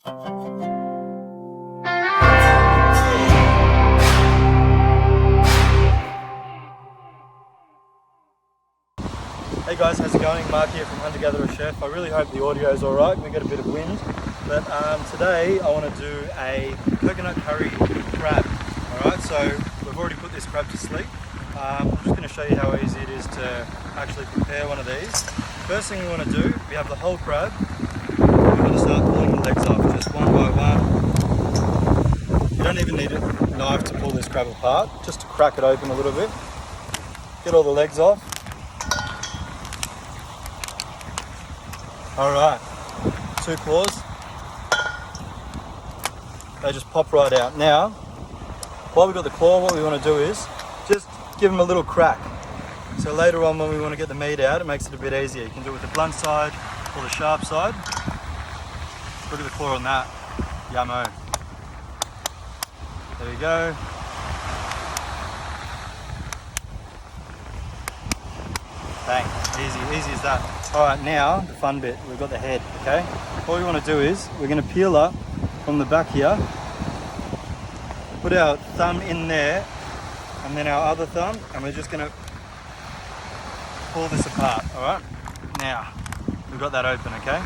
Hey guys, how's it going? Mark here from Hunter Gatherer Chef. I really hope the audio is alright. We got a bit of wind, but today I want to do a coconut curry crab. Alright, so we've already put this crab to sleep. I'm just going to show you how easy it is to actually prepare one of these. First thing we want to do, we have the whole crab. We're going to start pulling the legs off, just one by one. You don't even need a knife to pull this crab apart, just to crack it open a little bit. Get all the legs off. Alright, 2 claws, they just pop right out. Now, while we've got the claw, what we want to do is just give them a little crack. So later on when we want to get the meat out, it makes it a bit easier. You can do it with the blunt side or the sharp side. Look at the claw on that, yummo. There you go. Bang, easy as that. Alright, now the fun bit, we've got the head, okay? What we want to do is, we're going to peel up from the back here, put our thumb in there, and then our other thumb, and we're just going to pull this apart, alright? Now, we've got that open, okay?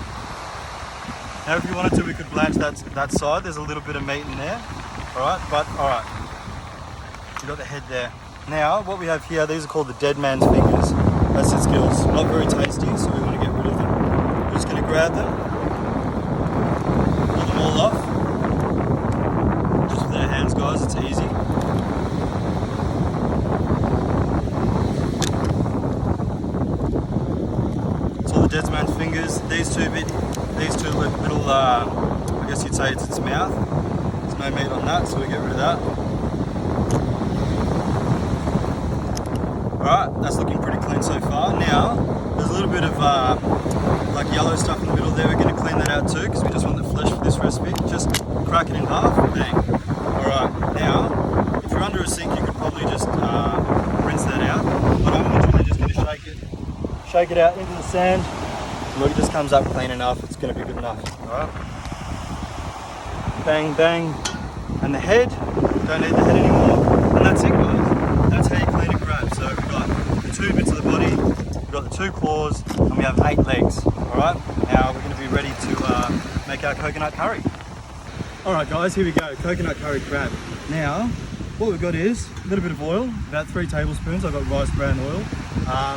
Now if you wanted to, we could blanch that side, there's a little bit of meat in there, alright? But, alright, we've got the head there. Now, what we have here, these are called the dead man's fingers. That's its gills. Not very tasty, so we want to get rid of them. We're just going to grab them, pull them all off. Just with our hands, guys, it's easy. It's all the dead man's fingers. These two little, I guess you'd say it's its mouth. There's no meat on that, so we get rid of that. Alright, that's looking pretty clean so far. Now, there's a little bit of like yellow stuff in the middle there. We're going to clean that out too, because we just want the flesh for this recipe. Just crack it in half, bang. Alright, now, if you're under a sink, you could probably just rinse that out. But I'm literally just going to shake it out into the sand. And look, it just comes up clean enough. It's going to be good enough. Alright. Bang, bang. And the head, don't need the head anymore. And that's it, guys. That's how you clean a crab. So we've got the 2 bits of the body, we've got the 2 claws, and we have 8 legs. Alright, now we're going to be ready to make our coconut curry. Alright guys, here we go, coconut curry crab. Now, what we've got is a little bit of oil, about 3 tablespoons. I've got rice bran oil.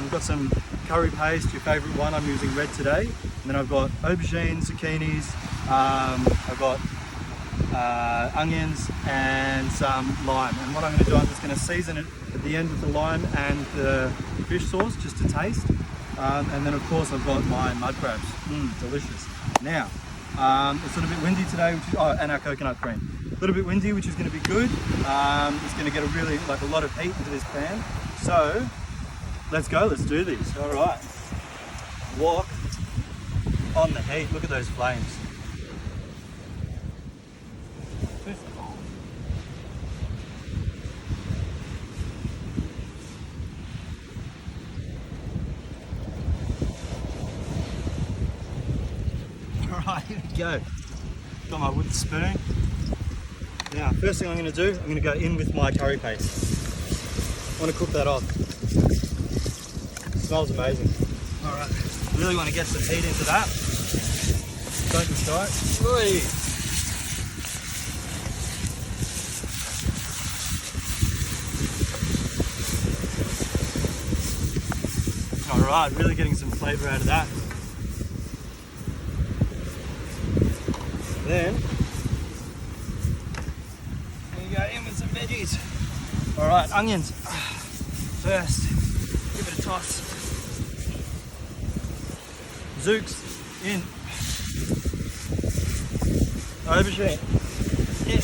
Got some curry paste, your favourite one. I'm using red today. And then I've got aubergines, zucchinis, I've got onions and some lime. And what I'm going to do, I'm just going to season it at the end with the lime and the fish sauce just to taste. And then of course I've got my mud crabs. Delicious. Now, it's a little bit windy today, and our coconut cream. A little bit windy, which is going to be good. It's going to get a lot of heat into this pan. So, let's go, let's do this. Alright. Walk on the heat. Look at those flames. Alright, here we go. Got my wooden spoon. Now, first thing I'm going to do, I'm going to go in with my curry paste. I want to cook that off. It smells amazing. Alright, really want to get some heat into that. Don't be shy. Alright, really getting some flavour out of that. Then, here you go, in with some veggies. Alright, onions. First, give it a toss. Zooks, in. Aubergine, in.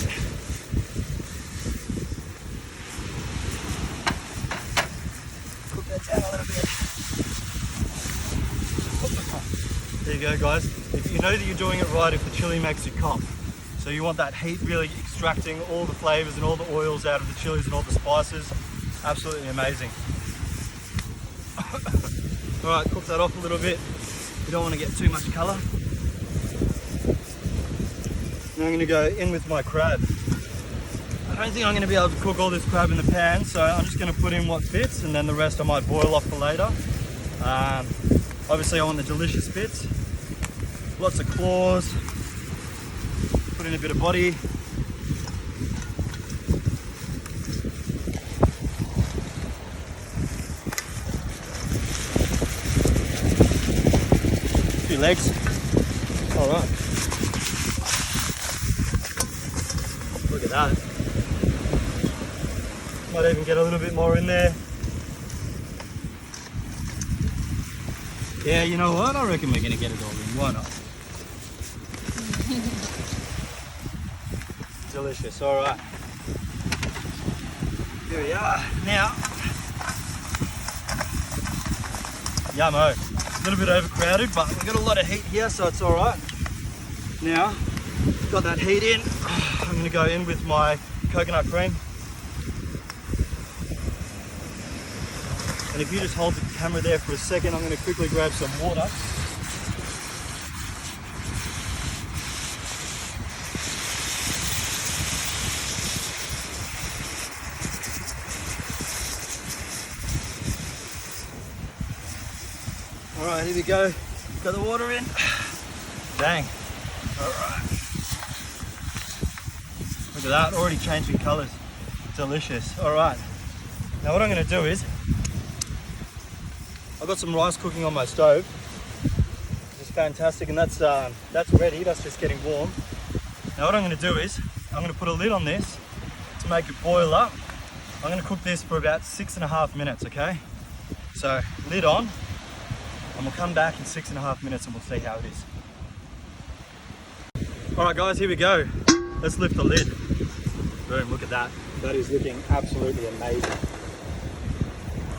Cook that down a little bit. There you go, guys. If you know that you're doing it right, if the chili makes you cough. So you want that heat really extracting all the flavors and all the oils out of the chilies and all the spices. Absolutely amazing. Alright, cook that off a little bit. You don't want to get too much colour. I'm going to go in with my crab. I don't think I'm going to be able to cook all this crab in the pan, so I'm just going to put in what fits, and then the rest I might boil off for later. Obviously I want the delicious bits. Lots of claws. Put in a bit of body. A few legs. All right. Look at that. Might even get a little bit more in there. Yeah, you know what? I reckon we're going to get it all in. Why not? Delicious. All right. Here we are. Now, yummo. A little bit overcrowded, but we've got a lot of heat here, so it's all right. Now, got that heat in. I'm going to go in with my coconut cream. And if you just hold the camera there for a second, I'm going to quickly grab some water. All right, here we go. Got the water in. Bang. All right. Look at that, already changing colors. Delicious. All right. Now what I'm going to do is, I've got some rice cooking on my stove. It's fantastic, and that's ready. That's just getting warm. Now what I'm going to do is, I'm going to put a lid on this to make it boil up. I'm going to cook this for about 6.5 minutes, okay? So lid on, and we'll come back in 6.5 minutes and we'll see how it is. All right guys, here we go. Let's lift the lid. Boom, look at that. That is looking absolutely amazing.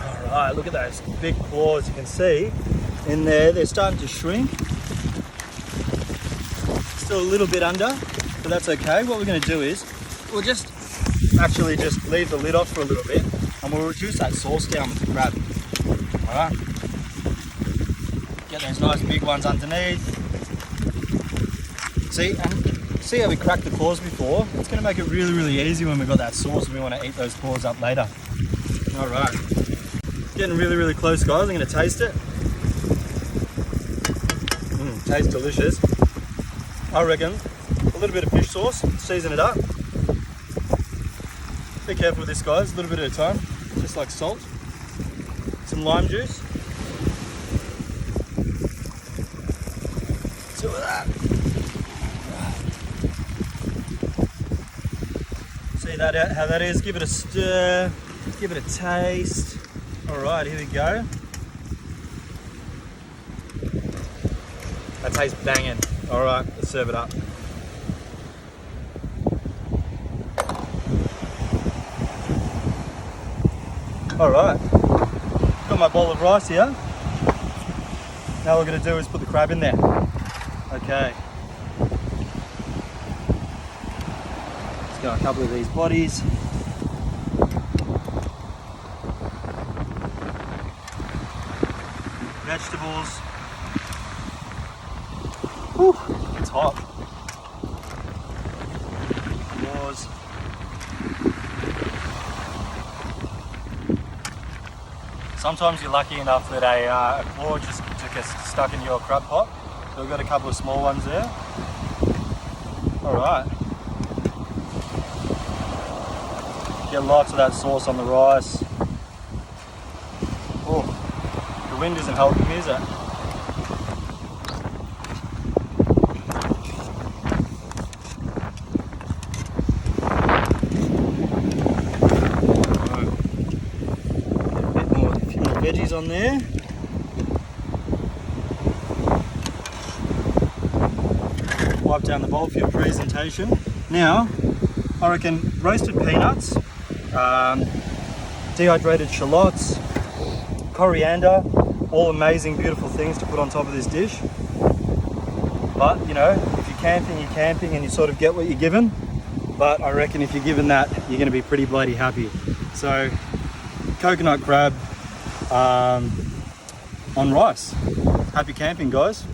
All right, look at those big claws. You can see in there, they're starting to shrink. Still a little bit under, but that's okay. What we're going to do is, we'll just leave the lid off for a little bit, and we'll reduce that sauce down with the crab. All right. Get those nice big ones underneath. See how we cracked the claws before? It's going to make it really, really easy when we've got that sauce and we want to eat those claws up later. All right. Getting really, really close, guys. I'm going to taste it. Tastes delicious. I reckon a little bit of fish sauce, season it up. Be careful with this, guys. A little bit at a time, just like salt. Some lime juice. Some of that. See that, how that is? Give it a stir. Give it a taste. All right, here we go. That tastes banging. All right, let's serve it up. All right, got my bowl of rice here. Now what we're going to do is put the crab in there. Okay. Let's go a couple of these bodies. Vegetables. Whew, it's hot. Claws. Sometimes you're lucky enough that a claw just gets stuck in your crab pot. So we've got a couple of small ones there. All right. Get lots of that sauce on the rice. Oh. The wind isn't helping me, is it? A few more veggies on there. Wipe down the bowl for your presentation. Now, I reckon roasted peanuts, dehydrated shallots, coriander, all amazing, beautiful things to put on top of this dish. But, you know, if you're camping and you sort of get what you're given. But I reckon if you're given that, you're going to be pretty bloody happy. So, coconut crab on rice. Happy camping, guys.